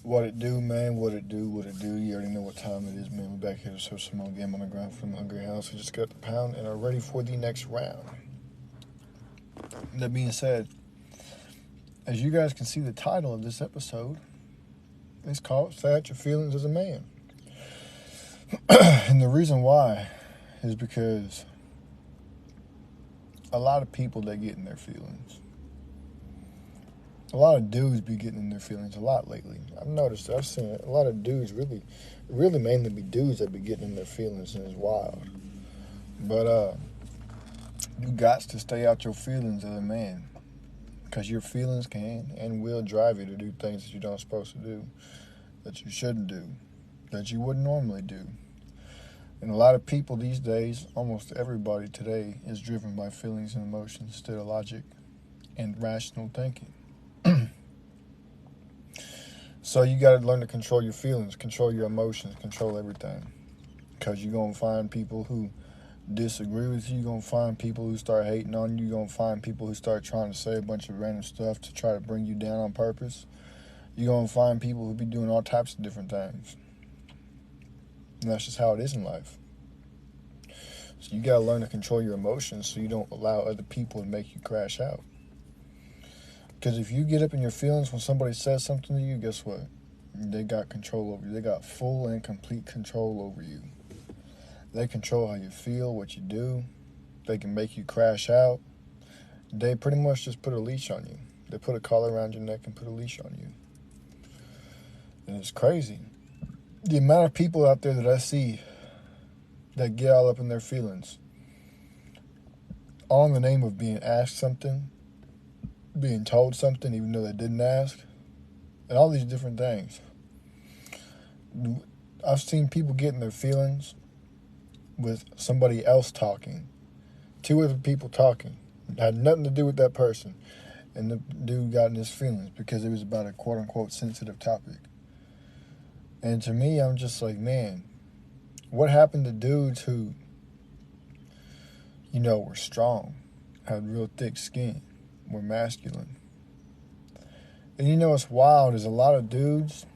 What it do, man? What it do? What it do? You already know what time it is, man. We're back here to serve some more game on the ground from the Hungry House. We just got the pound and are ready for the next round. That being said, as you guys can see, the title of this episode is called "Say Out Your Feelings as a Man," and the reason why is because a lot of people that get in their feelings. A lot of dudes be getting in their feelings a lot lately. I've seen a lot of dudes really mainly be dudes that be getting in their feelings, and it's wild. But you got to stay out your feelings as a man, because your feelings can and will drive you to do things that you don't supposed to do, that you shouldn't do, that you wouldn't normally do. And a lot of people these days, almost everybody today, is driven by feelings and emotions instead of logic and rational thinking. So you got to learn to control your feelings, control your emotions, control everything. Because you're going to find people who disagree with you. You're going to find people who start hating on you. You're going to find people who start trying to say a bunch of random stuff to try to bring you down on purpose. You're going to find people who be doing all types of different things. And that's just how it is in life. So you got to learn to control your emotions so you don't allow other people to make you crash out. Because if you get up in your feelings when somebody says something to you, guess what? They got control over you. They got full and complete control over you. They control how you feel, what you do. They can make you crash out. They pretty much just put a leash on you. They put a collar around your neck and put a leash on you. And it's crazy. The amount of people out there that I see that get all up in their feelings, all in the name of being asked something, being told something even though they didn't ask, and all these different things. I've seen people get in their feelings with somebody else talking. Two other people talking. It had nothing to do with that person. And the dude got in his feelings because it was about a quote-unquote sensitive topic. And to me, I'm just like, man, what happened to dudes who, were strong, had real thick skin, were masculine? And what's wild is a lot of dudes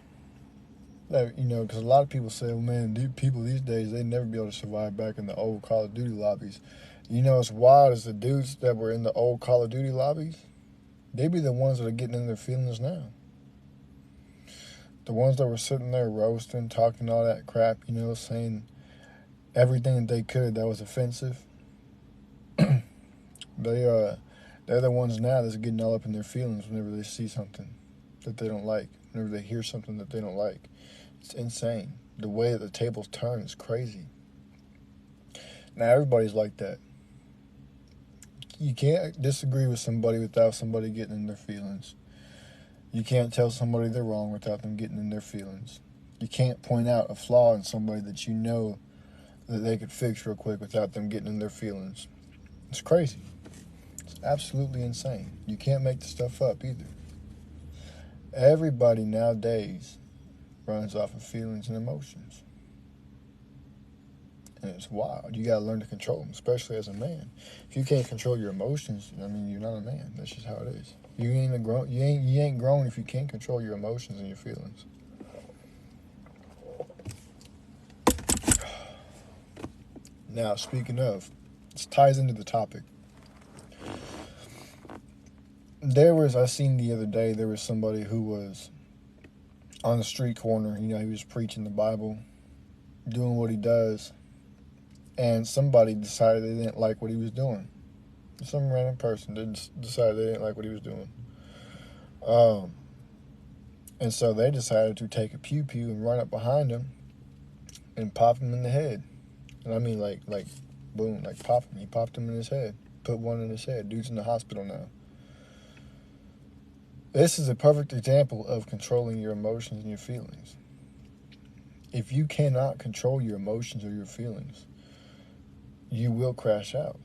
that, because a lot of people say, well, man, people these days, they'd never be able to survive back in the old Call of Duty lobbies. What's wild is the dudes that were in the old Call of Duty lobbies, they be the ones that are getting in their feelings now. The ones that were sitting there roasting, talking all that crap, saying everything that they could that was offensive. They're the ones now that's getting all up in their feelings whenever they see something that they don't like, whenever they hear something that they don't like. It's insane. The way that the tables turn is crazy. Now, everybody's like that. You can't disagree with somebody without somebody getting in their feelings. You can't tell somebody they're wrong without them getting in their feelings. You can't point out a flaw in somebody that you know that they could fix real quick without them getting in their feelings. It's crazy. It's absolutely insane. You can't make the stuff up either. Everybody nowadays runs off of feelings and emotions. And it's wild. You gotta learn to control them, especially as a man. If you can't control your emotions, you're not a man. That's just how it is. You ain't grown if you can't control your emotions and your feelings. Now, speaking of, this ties into the topic. I seen the other day, there was somebody who was on the street corner. He was preaching the Bible, doing what he does, and somebody decided they didn't like what he was doing. Some random person decided they didn't like what he was doing. And so they decided to take a pew-pew and run up behind him and pop him in the head. And I mean, like boom, like pop him. He popped him in his head. Put one in his head. Dude's in the hospital now. This is a perfect example of controlling your emotions and your feelings. If you cannot control your emotions or your feelings, you will crash out.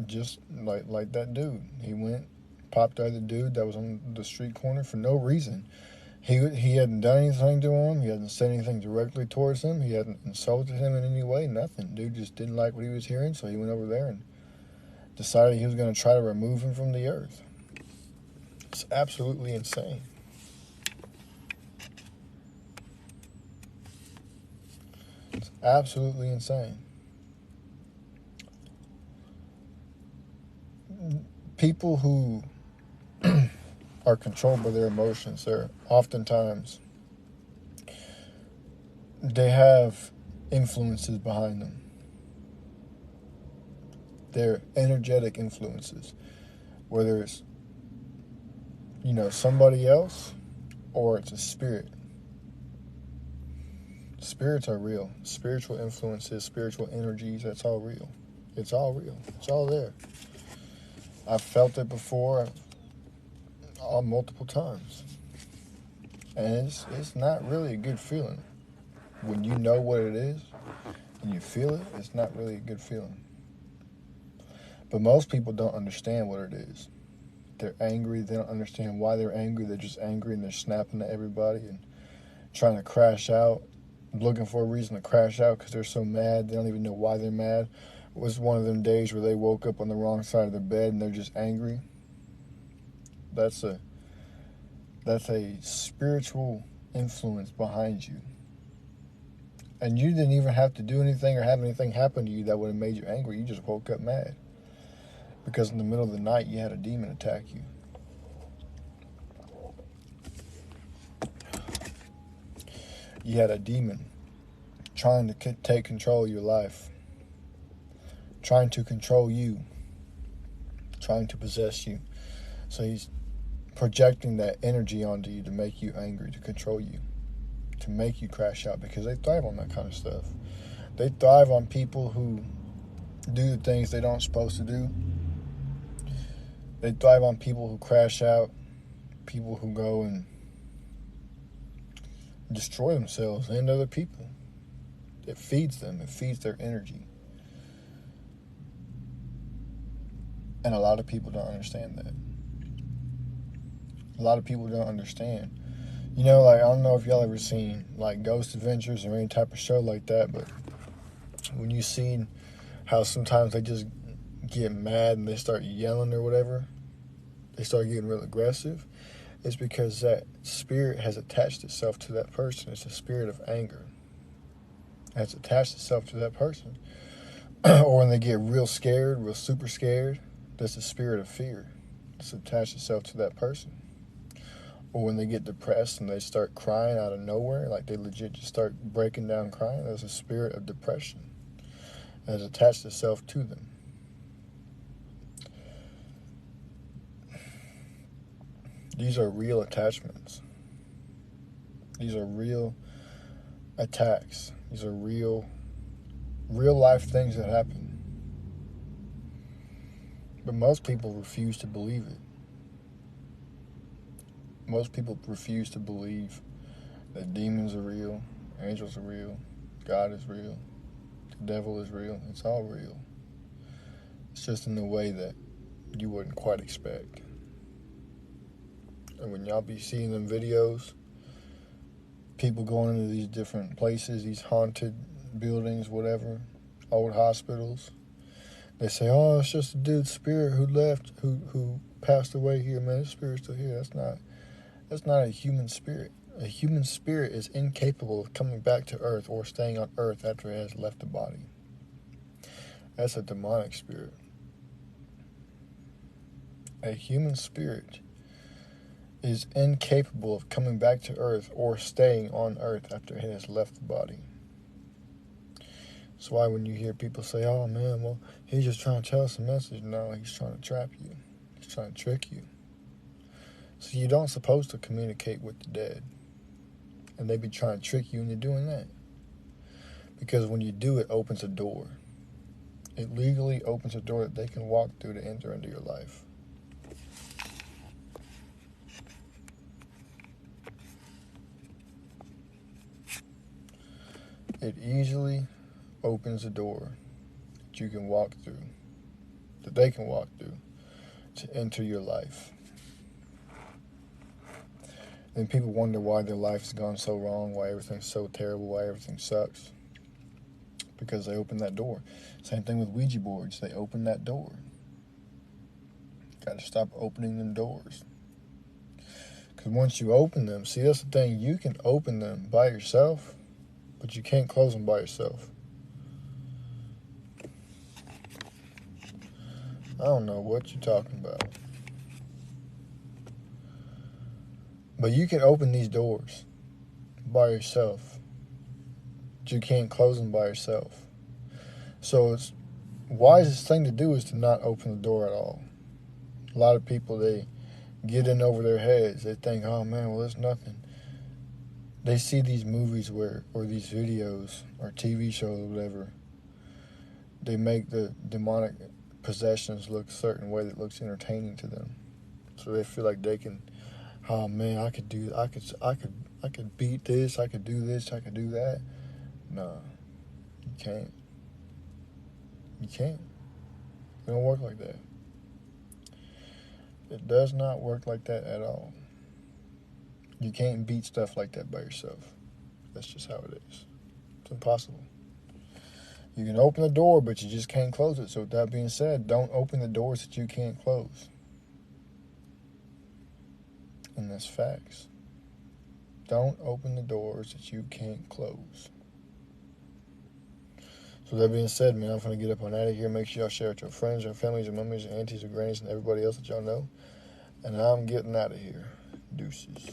Just like that dude. He went, popped the other dude that was on the street corner for no reason. He hadn't done anything to him. He hadn't said anything directly towards him. He hadn't insulted him in any way. Nothing. Dude just didn't like what he was hearing, so he went over there and decided he was going to try to remove him from the earth. It's absolutely insane. Absolutely insane. People who are controlled by their emotions, they're oftentimes, they have influences behind them. They're energetic influences, whether it's, somebody else or it's a spirit. Spirits are real. Spiritual influences, spiritual energies, that's all real. It's all real. It's all there. I've felt it before multiple times. And it's not really a good feeling. When you know what it is and you feel it, it's not really a good feeling. But most people don't understand what it is. They're angry. They don't understand why they're angry. They're just angry and they're snapping at everybody and trying to crash out, looking for a reason to crash out because they're so mad. They don't even know why they're mad. It was one of them days where they woke up on the wrong side of their bed and they're just angry. That's a spiritual influence behind you. And you didn't even have to do anything or have anything happen to you that would have made you angry. You just woke up mad. Because in the middle of the night, you had a demon attack you. You had a demon trying to take control of your life. Trying to control you. Trying to possess you. So he's projecting that energy onto you to make you angry, to control you, to make you crash out, because they thrive on that kind of stuff. They thrive on people who do the things they don't supposed to do. They thrive on people who crash out, people who go and destroy themselves and other people. It feeds them. It feeds their energy. And a lot of people don't understand that. A lot of people don't understand. I don't know if y'all ever seen, Ghost Adventures or any type of show like that, but when you seen how sometimes they just get mad and they start yelling or whatever, they start getting real aggressive, it's because that spirit has attached itself to that person. It's a spirit of anger. It has attached itself to that person. Or when they get real scared, real super scared, that's a spirit of fear. It's attached itself to that person. Or when they get depressed and they start crying out of nowhere, like they legit just start breaking down crying, there's a spirit of depression that has attached itself to them. These are real attachments. These are real attacks. These are real life things that happen. But most people refuse to believe it. Most people refuse to believe that demons are real, angels are real, God is real, the devil is real. It's all real. It's just in a way that you wouldn't quite expect. And when y'all be seeing them videos, people going into these different places, these haunted buildings, whatever, old hospitals, they say, oh, it's just a dude's spirit who left, who passed away here. Man, his spirit's still here. That's not a human spirit. A human spirit is incapable of coming back to earth or staying on earth after it has left the body. That's a demonic spirit. A human spirit is incapable of coming back to earth or staying on earth after it has left the body. That's why when you hear people say, oh man, well, he's just trying to tell us a message. No, he's trying to trap you. He's trying to trick you. So you don't supposed to communicate with the dead. And they be trying to trick you into doing that. Because when you do, it opens a door. It legally opens a door that they can walk through to enter into your life. It easily opens a door that you can walk through, that they can walk through to enter your life. Then people wonder why their life has gone so wrong, why everything's so terrible, why everything sucks. Because they open that door. Same thing with Ouija boards. They open that door. Got to stop opening them doors. Because once you open them, see, that's the thing. You can open them by yourself, but you can't close them by yourself. I don't know what you're talking about. But you can open these doors by yourself. But you can't close them by yourself. So it's wisest thing to do is to not open the door at all. A lot of people, they get in over their heads. They think, oh man, well, it's nothing. They see these movies or these videos or TV shows or whatever. They make the demonic possessions look a certain way that looks entertaining to them. So they feel like they can, oh man, I could beat this, I could do this, I could do that. No, you can't. You can't. It don't work like that. It does not work like that at all. You can't beat stuff like that by yourself. That's just how it is. It's impossible. You can open the door, but you just can't close it. So with that being said, don't open the doors that you can't close. And that's facts. Don't open the doors that you can't close. So that being said, man, I'm going to get up on out of here. Make sure y'all share it with your friends, your families, your mummies, your aunties, your grannies, and everybody else that y'all know. And I'm getting out of here. Deuces.